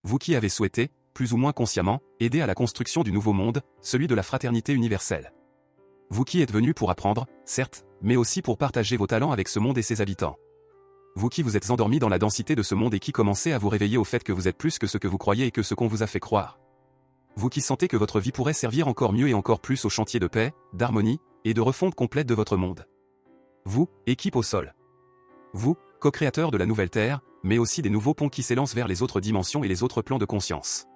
Vous qui avez souhaité, plus ou moins consciemment, aider à la construction du nouveau monde, celui de la fraternité universelle. Vous qui êtes venu pour apprendre, certes, mais aussi pour partager vos talents avec ce monde et ses habitants. Vous qui vous êtes endormi dans la densité de ce monde et qui commencez à vous réveiller au fait que vous êtes plus que ce que vous croyez et que ce qu'on vous a fait croire. Vous qui sentez que votre vie pourrait servir encore mieux et encore plus au chantier de paix, d'harmonie, et de refonte complète de votre monde. Vous, équipe au sol. Vous, co-créateurs de la nouvelle Terre, mais aussi des nouveaux ponts qui s'élancent vers les autres dimensions et les autres plans de conscience.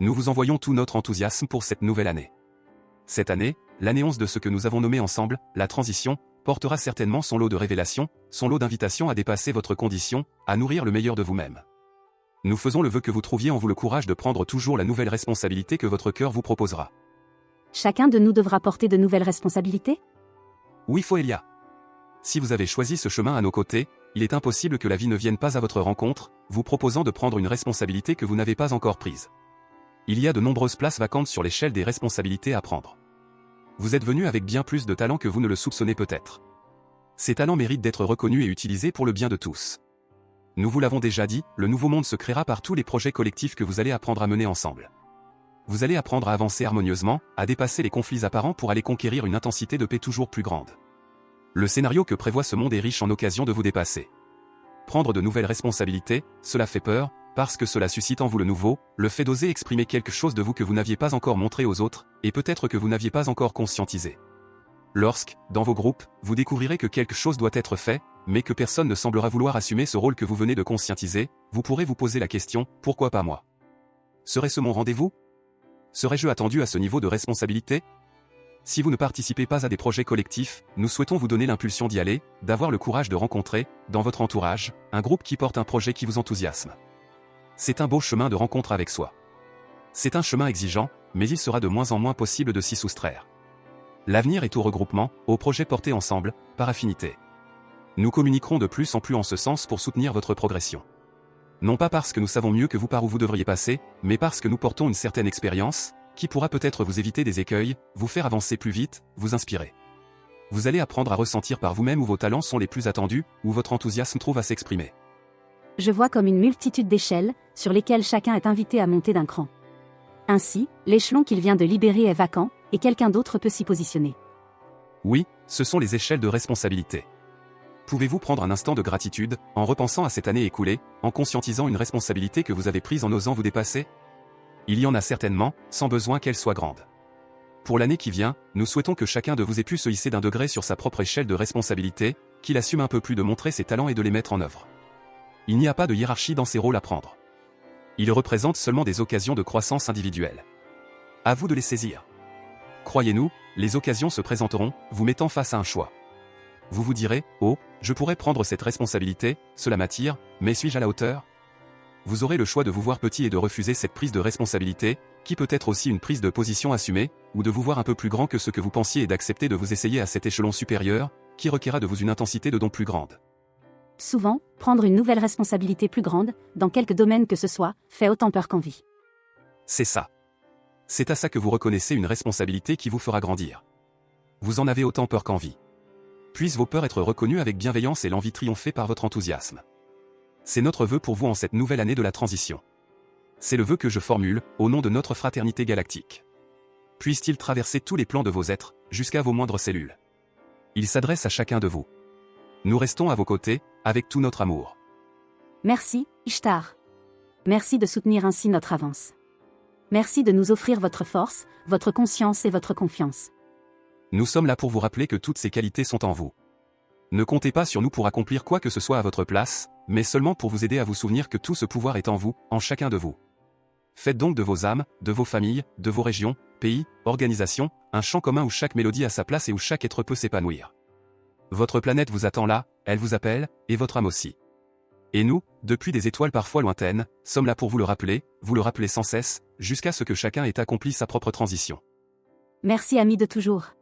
Nous vous envoyons tout notre enthousiasme pour cette nouvelle année. Cette année, l'année 11 de ce que nous avons nommé ensemble, la transition, portera certainement son lot de révélations, son lot d'invitations à dépasser votre condition, à nourrir le meilleur de vous-même. Nous faisons le vœu que vous trouviez en vous le courage de prendre toujours la nouvelle responsabilité que votre cœur vous proposera. Chacun de nous devra porter de nouvelles responsabilités? Oui, Foelia. Si vous avez choisi ce chemin à nos côtés, il est impossible que la vie ne vienne pas à votre rencontre, vous proposant de prendre une responsabilité que vous n'avez pas encore prise. Il y a de nombreuses places vacantes sur l'échelle des responsabilités à prendre. Vous êtes venu avec bien plus de talent que vous ne le soupçonnez peut-être. Ces talents méritent d'être reconnus et utilisés pour le bien de tous. Nous vous l'avons déjà dit, le nouveau monde se créera par tous les projets collectifs que vous allez apprendre à mener ensemble. Vous allez apprendre à avancer harmonieusement, à dépasser les conflits apparents pour aller conquérir une intensité de paix toujours plus grande. Le scénario que prévoit ce monde est riche en occasions de vous dépasser. Prendre de nouvelles responsabilités, cela fait peur, parce que cela suscite en vous le nouveau, le fait d'oser exprimer quelque chose de vous que vous n'aviez pas encore montré aux autres, et peut-être que vous n'aviez pas encore conscientisé. Lorsque, dans vos groupes, vous découvrirez que quelque chose doit être fait, mais que personne ne semblera vouloir assumer ce rôle que vous venez de conscientiser, vous pourrez vous poser la question, pourquoi pas moi? Serait-ce mon rendez-vous? Serais-je attendu à ce niveau de responsabilité? Si vous ne participez pas à des projets collectifs, nous souhaitons vous donner l'impulsion d'y aller, d'avoir le courage de rencontrer, dans votre entourage, un groupe qui porte un projet qui vous enthousiasme. C'est un beau chemin de rencontre avec soi. C'est un chemin exigeant, mais il sera de moins en moins possible de s'y soustraire. L'avenir est au regroupement, au projet porté ensemble, par affinité. Nous communiquerons de plus en plus en ce sens pour soutenir votre progression. Non pas parce que nous savons mieux que vous par où vous devriez passer, mais parce que nous portons une certaine expérience, qui pourra peut-être vous éviter des écueils, vous faire avancer plus vite, vous inspirer. Vous allez apprendre à ressentir par vous-même où vos talents sont les plus attendus, où votre enthousiasme trouve à s'exprimer. Je vois comme une multitude d'échelles, sur lesquelles chacun est invité à monter d'un cran. Ainsi, l'échelon qu'il vient de libérer est vacant, et quelqu'un d'autre peut s'y positionner. Oui, ce sont les échelles de responsabilité. Pouvez-vous prendre un instant de gratitude, en repensant à cette année écoulée, en conscientisant une responsabilité que vous avez prise en osant vous dépasser? Il y en a certainement, sans besoin qu'elle soit grande. Pour l'année qui vient, nous souhaitons que chacun de vous ait pu se hisser d'un degré sur sa propre échelle de responsabilité, qu'il assume un peu plus de montrer ses talents et de les mettre en œuvre. Il n'y a pas de hiérarchie dans ces rôles à prendre. Ils représentent seulement des occasions de croissance individuelle. À vous de les saisir. Croyez-nous, les occasions se présenteront, vous mettant face à un choix. Vous vous direz, oh, je pourrais prendre cette responsabilité, cela m'attire, mais suis-je à la hauteur? Vous aurez le choix de vous voir petit et de refuser cette prise de responsabilité, qui peut être aussi une prise de position assumée, ou de vous voir un peu plus grand que ce que vous pensiez et d'accepter de vous essayer à cet échelon supérieur, qui requerra de vous une intensité de don plus grande. Souvent, prendre une nouvelle responsabilité plus grande, dans quelque domaine que ce soit, fait autant peur qu'envie. C'est ça. C'est à ça que vous reconnaissez une responsabilité qui vous fera grandir. Vous en avez autant peur qu'envie. Puissent vos peurs être reconnues avec bienveillance et l'envie triompher par votre enthousiasme. C'est notre vœu pour vous en cette nouvelle année de la transition. C'est le vœu que je formule, au nom de notre fraternité galactique. Puisse-t-il traverser tous les plans de vos êtres, jusqu'à vos moindres cellules. Il s'adresse à chacun de vous. Nous restons à vos côtés, avec tout notre amour. Merci, Ishtar. Merci de soutenir ainsi notre avance. Merci de nous offrir votre force, votre conscience et votre confiance. Nous sommes là pour vous rappeler que toutes ces qualités sont en vous. Ne comptez pas sur nous pour accomplir quoi que ce soit à votre place, mais seulement pour vous aider à vous souvenir que tout ce pouvoir est en vous, en chacun de vous. Faites donc de vos âmes, de vos familles, de vos régions, pays, organisations, un champ commun où chaque mélodie a sa place et où chaque être peut s'épanouir. Votre planète vous attend là, elle vous appelle, et votre âme aussi. Et nous, depuis des étoiles parfois lointaines, sommes là pour vous le rappeler sans cesse, jusqu'à ce que chacun ait accompli sa propre transition. Merci amis de toujours.